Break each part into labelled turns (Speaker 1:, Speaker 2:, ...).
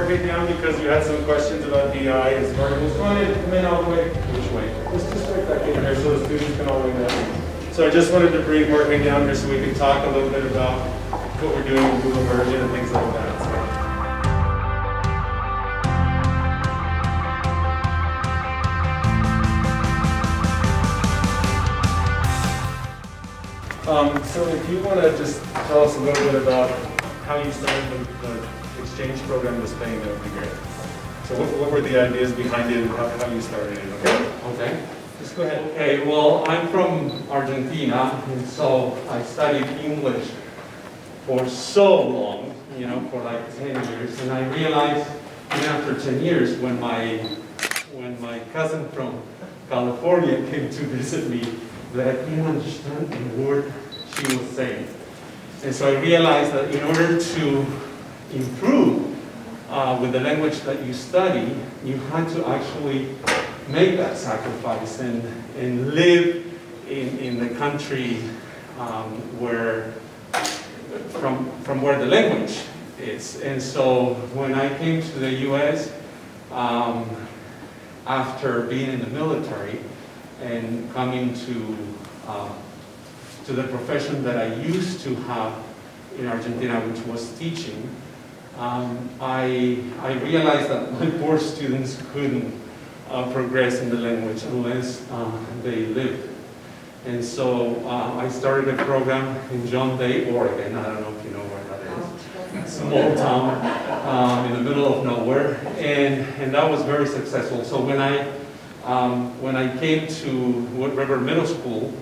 Speaker 1: Jorge down because you had some questions about DI. Is Jorge, just come in all the way. Which way? Just right back in here so the students can all lean in. So I just wanted to bring Jorge down here so we can talk a little bit about what we're doing with Google Immersion and things like that. So if you want to just tell us a little bit about how you started the exchange program to Spain, that would be great. So what were the ideas behind it and how you started it? Okay?
Speaker 2: Okay.
Speaker 1: Just go ahead.
Speaker 2: Okay, well, I'm from Argentina, and so I studied English for so long, you know, for like 10 years, and I realized even after 10 years when my cousin from California came to visit me that I couldn't understand a word she was saying. And so I realized that in order to improve with the language that you study, you had to actually make that sacrifice and live in the country where from where the language is. And so when I came to the U.S. After being in the military and coming to the profession that I used to have in Argentina, which was teaching, I realized that my poor students couldn't progress in the language unless they lived. And so I started a program in John Day, Oregon. I don't know if you know where that is. Small town in the middle of nowhere, and that was very successful. So when I came to Wood River Middle School,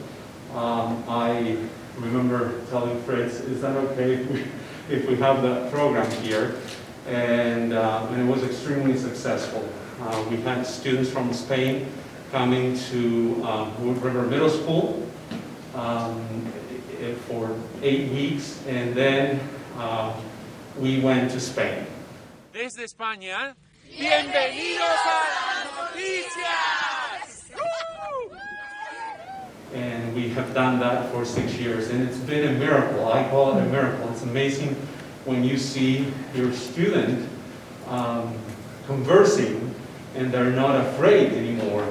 Speaker 2: I remember telling Fritz, "Is that okay if we have that program here?" And it was extremely successful. We had students from Spain coming to Wood River Middle School for 8 weeks, and then we went to Spain.
Speaker 3: Desde España, bienvenidos a las noticias.
Speaker 2: And we have done that for 6 years, and it's been a miracle. I call it a miracle. It's amazing when you see your student conversing, and they're not afraid anymore.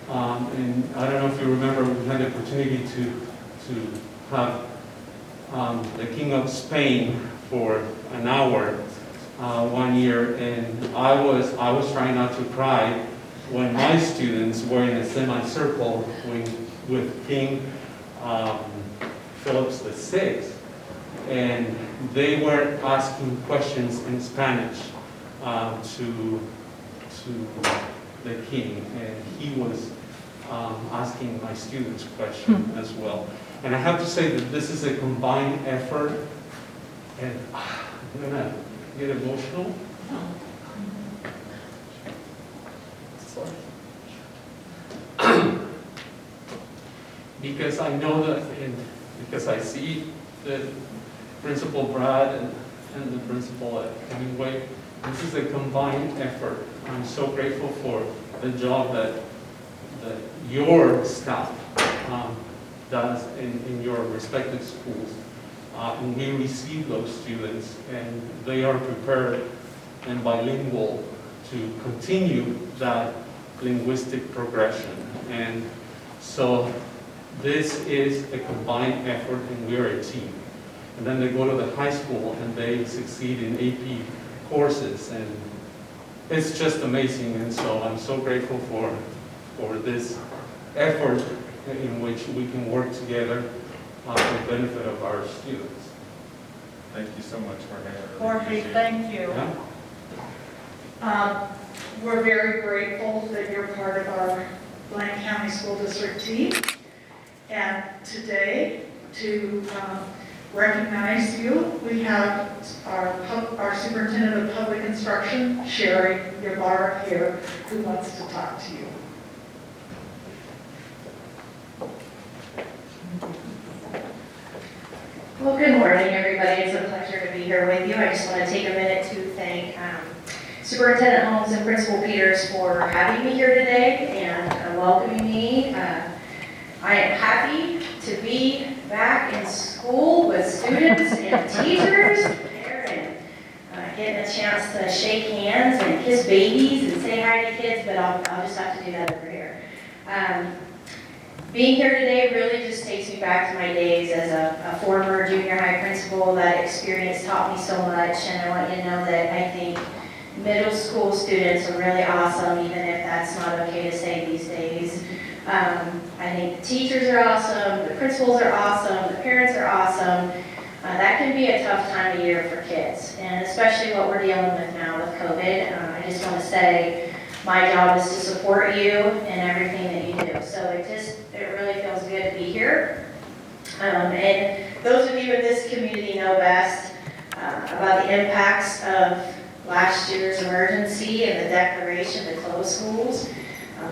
Speaker 2: And I don't know if you remember, we had the opportunity to have the King of Spain for an hour 1 year, and I was trying not to cry when my students were in a semicircle with King Philip VI, and they were asking questions in Spanish to the king, and he was asking my students questions as well. And I have to say that this is a combined effort, and I'm gonna get emotional. Because I know that, because I see that Principal Brad and the principal at Hemingway, this is a combined effort. I'm so grateful for the job that your staff does in your respective schools. And we receive those students, and they are prepared and bilingual to continue that linguistic progression. And so this is a combined effort, and we're a team. And then they go to the high school and they succeed in AP courses, and it's just amazing. And so I'm so grateful for this effort in which we can work together for the benefit of our students.
Speaker 1: Thank you so much, Jorge.
Speaker 4: Jorge, thank you.
Speaker 2: Yeah?
Speaker 4: We're very grateful that you're part of our Blaine County School District team. And today, to recognize you, we have our Superintendent of Public Instruction, Sherry Ybarra, here, who wants to talk to you.
Speaker 5: Well, good morning, everybody. It's a pleasure to be here with you. I just want to take a minute to thank Superintendent Holmes and Principal Peters for having me here today and welcoming me. I am happy to be back in school with students and teachers and getting a chance to shake hands and kiss babies and say hi to kids, but I'll just have to do that over here. Being here today really just takes me back to my days as a former junior high principal. That experience taught me so much, and I want you to know that I think middle school students are really awesome, even if that's not okay to say these days. I think the teachers are awesome, the principals are awesome, the parents are awesome. That can be a tough time of year for kids, and especially what we're dealing with now with COVID. I just want to say my job is to support you in everything that you do. So it really feels good to be here. And those of you in this community know best about the impacts of last year's emergency and the declaration to close schools.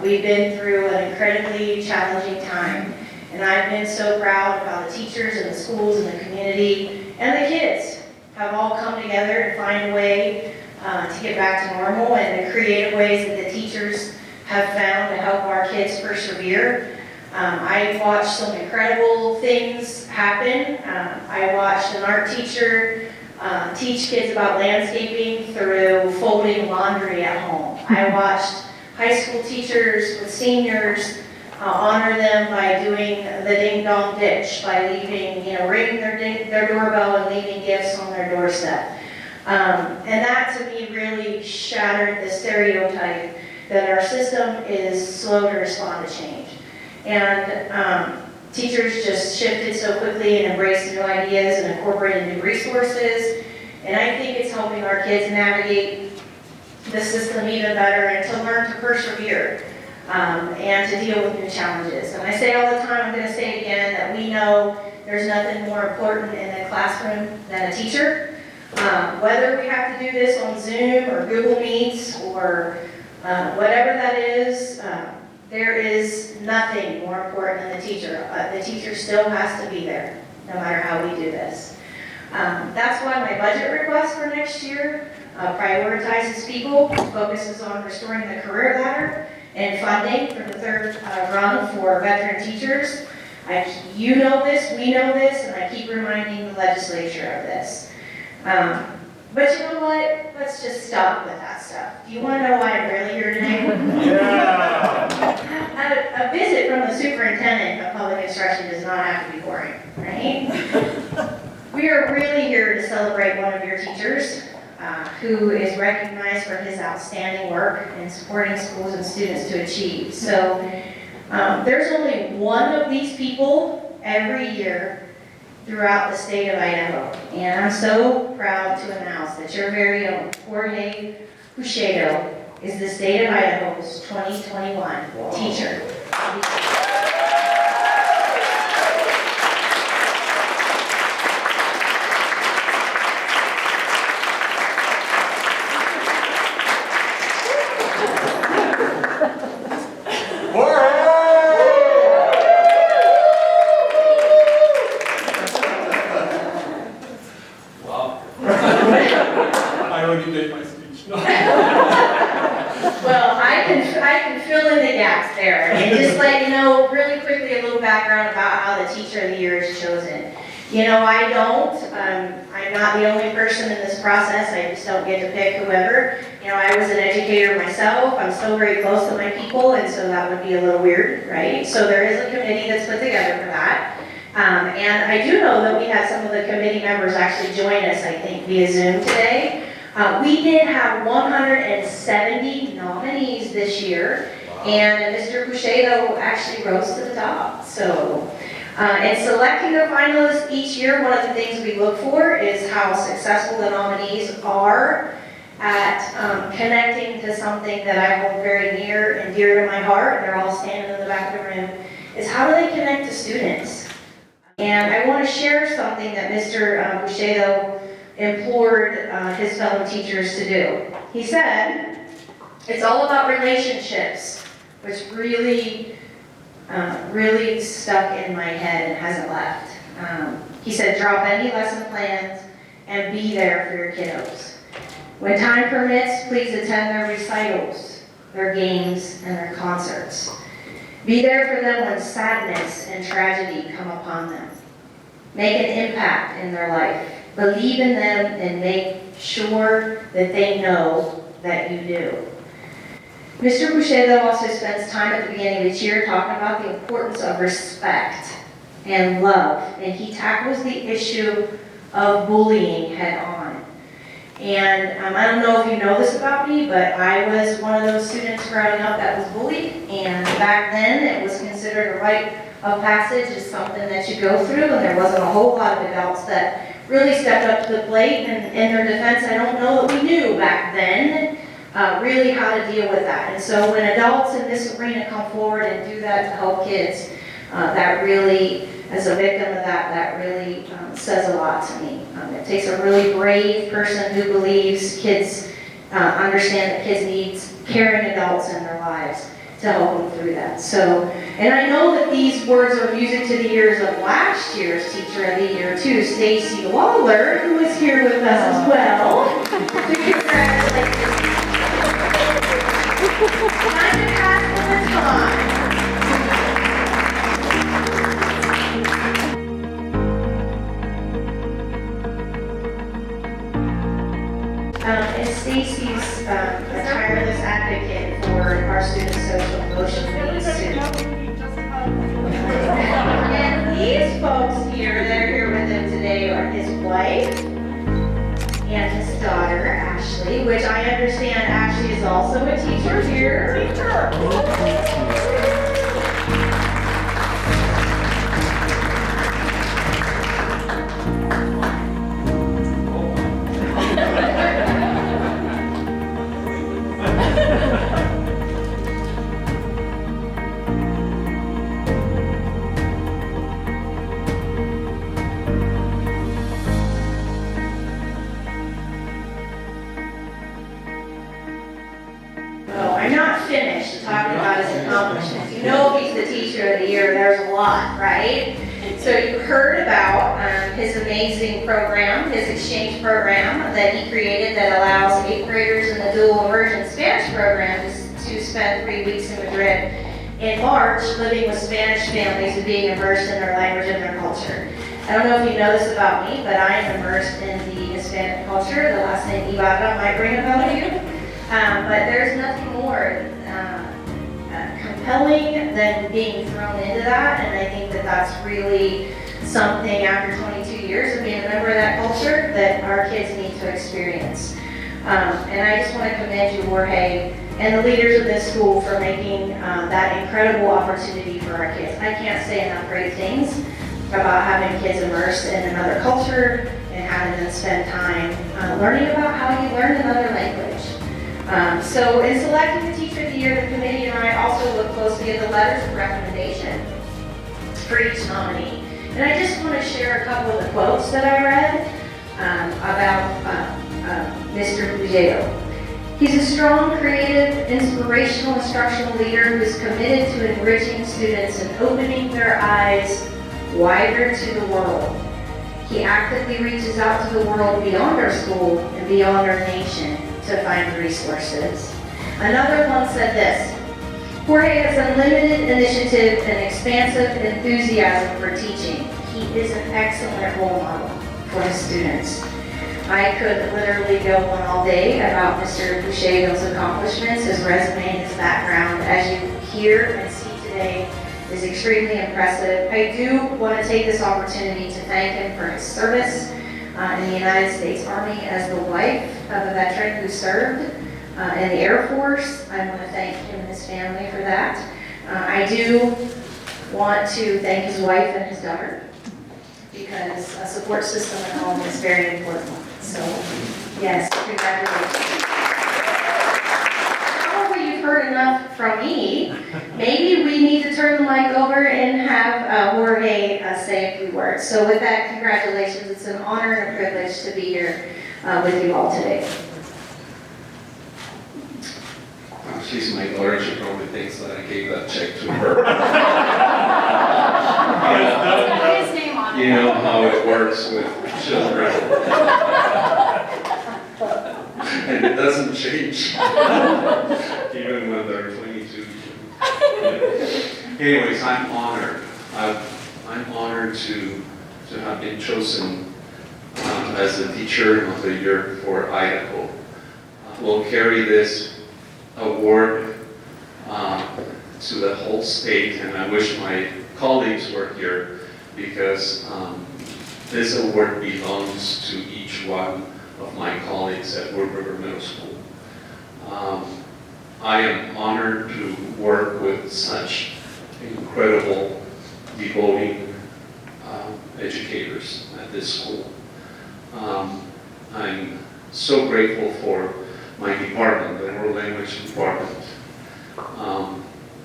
Speaker 5: We've been through an incredibly challenging time, and I've been so proud of how the teachers and the schools and the community and the kids have all come together to find a way to get back to normal, and the creative ways that the teachers have found to help our kids persevere. I watched some incredible things happen. I watched an art teacher teach kids about landscaping through folding laundry at home. I watched high school teachers with seniors honor them by doing the ding dong ditch, by leaving, ringing their doorbell and leaving gifts on their doorstep. And that to me really shattered the stereotype that our system is slow to respond to change. And teachers just shifted so quickly and embraced new ideas and incorporated new resources. And I think it's helping our kids navigate the system even better and to learn to persevere and to deal with new challenges. And I say all the time, I'm going to say it again, that we know there's nothing more important in the classroom than a teacher. Whether we have to do this on Zoom or Google Meets or whatever that is, there is nothing more important than the teacher. The teacher still has to be there, no matter how we do this. That's why my budget request for next year prioritizes people, focuses on restoring the career ladder and funding for the third run for veteran teachers. You know this, we know this, and I keep reminding the legislature of this. But you know what? Let's just stop with that stuff. Do you want to know why I'm really here today? Yeah. A visit from the superintendent of public instruction does not have to be boring, right? We are really here to celebrate one of your teachers who is recognized for his outstanding work in supporting schools and students to achieve. So there's only one of these people every year throughout the state of Idaho. And I'm so proud to announce that your very own Jorge Pulleiro is the state of Idaho's 2021 teacher. I'm not the only person in this process. I just don't get to pick whoever. I was an educator myself. I'm still very close to my people, and so that would be a little weird, right? So there is a committee that's put together for that. And I do know that we had some of the committee members actually join us, I think, via Zoom today. We did have 170 nominees this year, and Mr. Pulleiro actually rose to the top. So. In selecting the finalists each year, one of the things we look for is how successful the nominees are at connecting to something that I hold very near and dear to my heart. They're all standing in the back of the room. Is how do they connect to students? And I want to share something that Mr. Pulleiro implored his fellow teachers to do. He said, it's all about relationships, which really stuck in my head and hasn't left. He said, drop any lesson plans and be there for your kiddos. When time permits, please attend their recitals, their games, and their concerts. Be there for them when sadness and tragedy come upon them. Make an impact in their life. Believe in them and make sure that they know that you do. Mr. Pulleiro also spends time at the beginning of each year talking about the importance of respect and love, and he tackles the issue of bullying head on. And I don't know if you know this about me, but I was one of those students growing up that was bullied, and back then it was considered a rite of passage, as something that you go through, and there wasn't a whole lot of adults that really stepped up to the plate, and in their defense, I don't know that we knew back then really how to deal with that. And so when adults in this arena come forward and do that to help kids, that really, as a victim of that, that really says a lot to me. It takes a really brave person who believes kids understand that kids need caring adults in their lives to help them through that. So, and I know that these words are music to the ears of last year's Teacher of the Year too, Stacy Waller, who is here with us as well. To congratulate you. Time to pass the time. And Stacy's a tireless advocate for our students' social emotional needs too. And these folks here that are here with him today are his wife and his daughter, Ashley, which I understand Ashley is also a teacher here. I'm not finished talking about his accomplishments. You know, if he's the Teacher of the Year, there's a lot, right? So you heard about his amazing program, his exchange program that he created that allows 8th graders in the dual immersion Spanish program to spend 3 weeks in Madrid in March living with Spanish families and being immersed in their language and their culture. I don't know if you know this about me, but I am immersed in the Hispanic culture. The last name Ibarra might ring a bell to you. But there's nothing more compelling than being thrown into that, and I think that that's really something after 22 years of being a member of that culture that our kids need to experience. And I just want to commend you, Jorge, and the leaders of this school for making that incredible opportunity for our kids. I can't say enough great things about having kids immersed in another culture and having them spend time learning about how you learn another language. So in selecting the Teacher of the Year, the committee and I also look closely at the letters of recommendation for each nominee. And I just want to share a couple of the quotes that I read about Mr. Pulleiro. He's a strong, creative, inspirational, instructional leader who is committed to enriching students and opening their eyes wider to the world. He actively reaches out to the world beyond our school and beyond our nation to find resources. Another one said this: Jorge has unlimited initiative and expansive enthusiasm for teaching. He is an excellent role model for his students. I could literally go on all day about Mr. Pulleiro's accomplishments. His resume and his background, as you hear and see today, is extremely impressive. I do want to take this opportunity to thank him for his service in the United States Army as the wife of a veteran who served in the Air Force. I want to thank him and his family for that. I do want to thank his wife and his daughter, because a support system at home is very important. So, yes, congratulations. Probably you've heard enough from me. Maybe we need to turn the mic over and have Jorge say a few words. So with that, congratulations. It's an honor and a privilege to be here with you all today.
Speaker 6: She's my daughter. She probably thinks that I gave that check to her. You know how it works with children. And it doesn't change, even when they're 22. Anyways, I'm honored. I'm honored to have been chosen as the Teacher of the Year for Idaho. Will carry this award to the whole state, and I wish my colleagues were here because this award belongs to each one of my colleagues at Wood River Middle School. I am honored to work with such incredible, devoting educators at this school. I'm so grateful for my department, the World Language Department.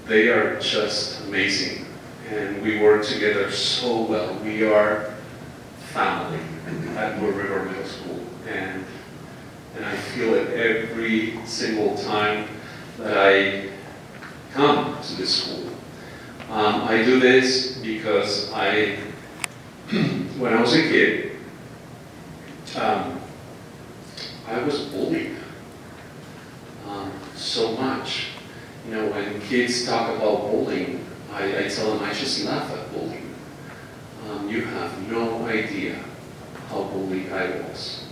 Speaker 6: They are just amazing, and we work together so well. We are family at Wood River Middle School, and I feel it every single time that I come to this school. I do this because when I was a kid, I was bullied so much. You know, when kids talk about bullying, I tell them I just laugh at bullying. You have no idea how bullied I was,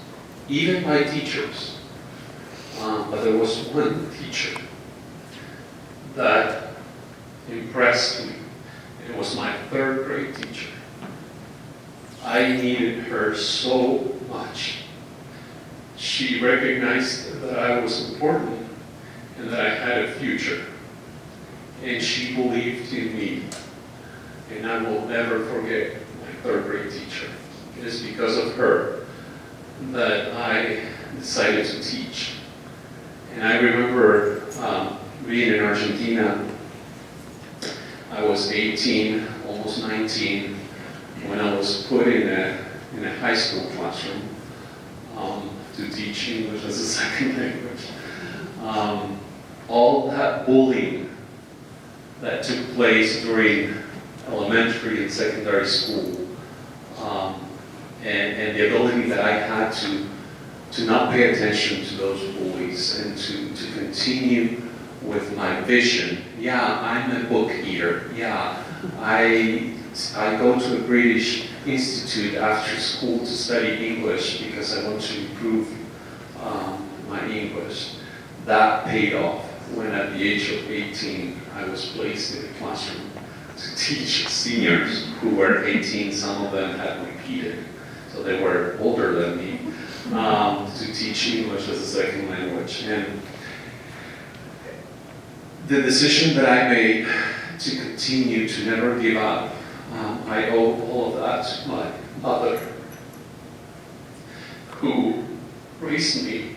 Speaker 6: even by teachers. But there was one teacher that impressed me. It was my 3rd grade teacher. I needed her so much. She recognized that I was important and that I had a future. And she believed in me. And I will never forget my 3rd grade teacher. It is because of her that I decided to teach. And I remember being in Argentina. I was 18, almost 19, when I was put in a high school classroom to teach English as a second language. All that bullying that took place during elementary and secondary school, and the ability that I had to not pay attention to those bullies and to continue with my vision. Yeah, I'm a book eater. Yeah, I go to a British institute after school to study English because I want to improve my English. That paid off when at the age of 18 I was placed in a classroom to teach seniors who were 18. Some of them had repeated, so they were older than me, to teach English as a second language. And the decision that I made to continue to never give up, I owe all of that to my mother, who raised me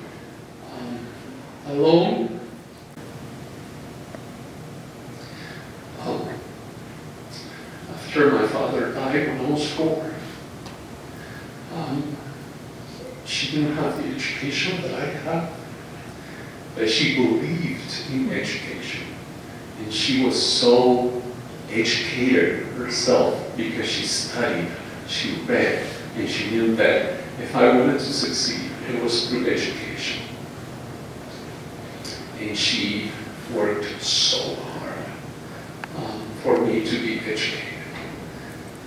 Speaker 6: alone. After my father died when I was 4, she didn't have the education that I had, but she believed in education. And she was so educated herself because she studied, she read, and she knew that if I wanted to succeed, it was through education. And she worked so hard for me to be educated.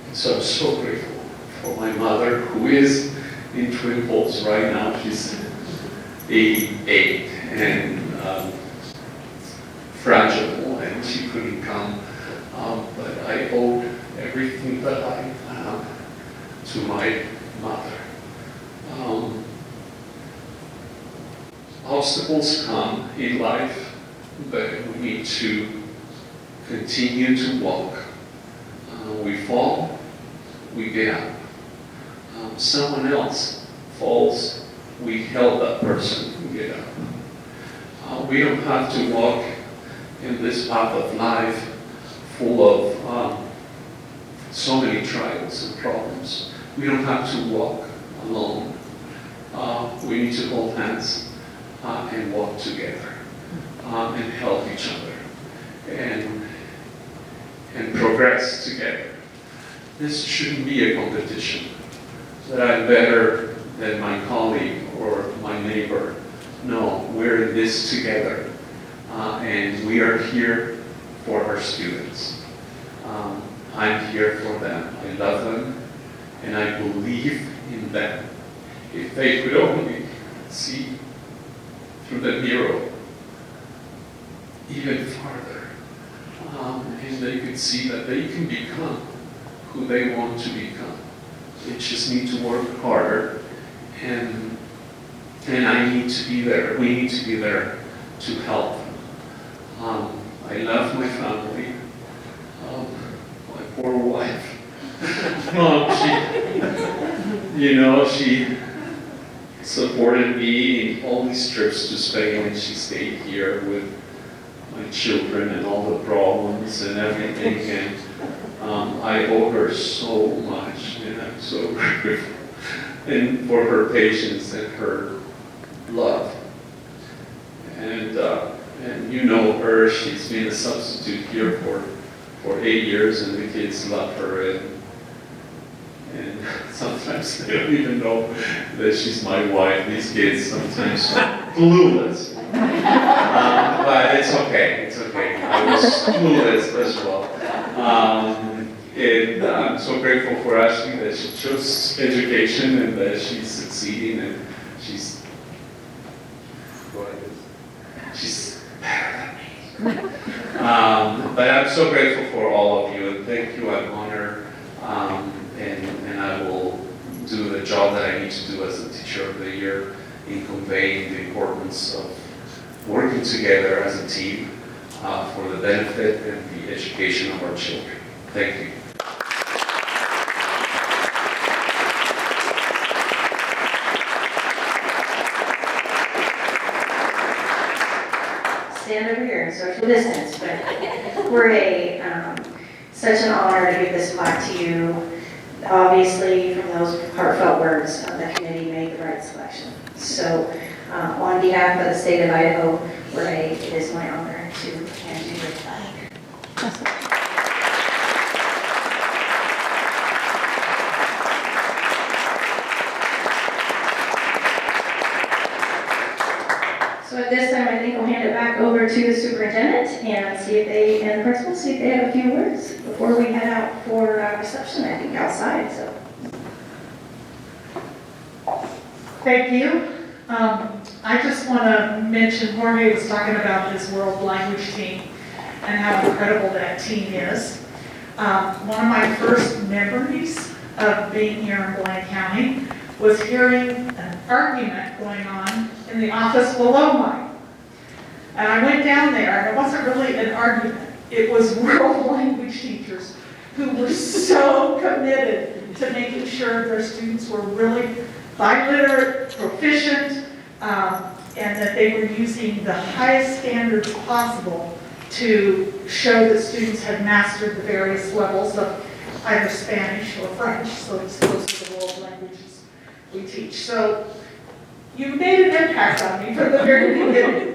Speaker 6: And so I'm so grateful for my mother, who is in Twin Falls right now. She's 88 and fragile, and she couldn't come. But I owed everything that I have to my mother. Obstacles come in life, but we need to continue to walk. We fall, we get up. Someone else falls, we help that person get up. We don't have to walk in this path of life full of so many trials and problems. We don't have to walk alone. We need to hold hands and walk together and help each other and progress together. This shouldn't be a competition, that I'm better than my colleague or my neighbor. No, we're in this together, and we are here for our students. I'm here for them. I love them, and I believe in them. if they could only see through the mirror even farther, and they could see that they can become who they want to become. They just need to work harder, and I need to be there. We need to be there to help them. I love my family. My poor wife. She supported me in all these trips to Spain, and she stayed here with my children and all the problems and everything. And I owe her so much, and I'm so grateful, and for her patience and her love. And you know her, she's been a substitute here for 8 years, and the kids love her, and sometimes they don't even know that she's my wife. These kids sometimes are clueless. But it's okay, it's okay. I was clueless as well. And I'm so grateful for Ashley that she chose education and that she's succeeding, and she's better than me. But I'm so grateful for all of you, and thank you. I'm honored, and I will do the job that I need to do as the Teacher of the Year in conveying the importance of working together as a team for the benefit and the education of our children. Thank you.
Speaker 5: Stand over here and social distance, but we're such an honor to give this plaque to you. Obviously, from those heartfelt words, the committee made the right selection. So, on behalf of the state of Idaho, it is my honor to hand you your plaque. So at this time, I think we'll hand it back over to the superintendent and the principal, see if they have a few words before we head out for reception, I think, outside. So.
Speaker 4: Thank you. I just want to mention, Jorge was talking about his world language team and how incredible that team is. One of my first memories of being here in Blaine County was hearing an argument going on in the office below mine. And I went down there, and it wasn't really an argument. It was world language teachers who were so committed to making sure their students were really biliterate, proficient, and that they were using the highest standards possible to show that students had mastered the various levels of either Spanish or French, so those are the world languages we teach. So you made an impact on me from the very beginning.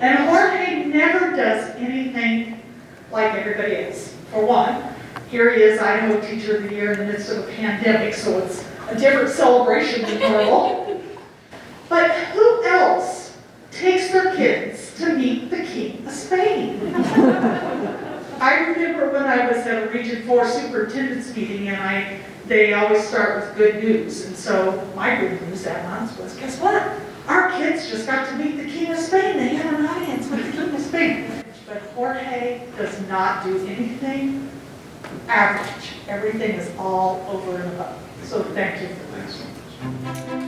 Speaker 4: And Jorge never does anything like everybody else. For one, here he is, Idaho Teacher of the Year in the midst of a pandemic, so it's a different celebration than normal. But who else takes their kids to meet the King of Spain? I remember when I was at a Region 4 superintendent's meeting, and they always start with good news. And so my good news that month was, guess what? Our kids just got to meet the King of Spain. They had an audience with the King of Spain. But Jorge does not do anything average. Everything is all over and above. So thank you for that.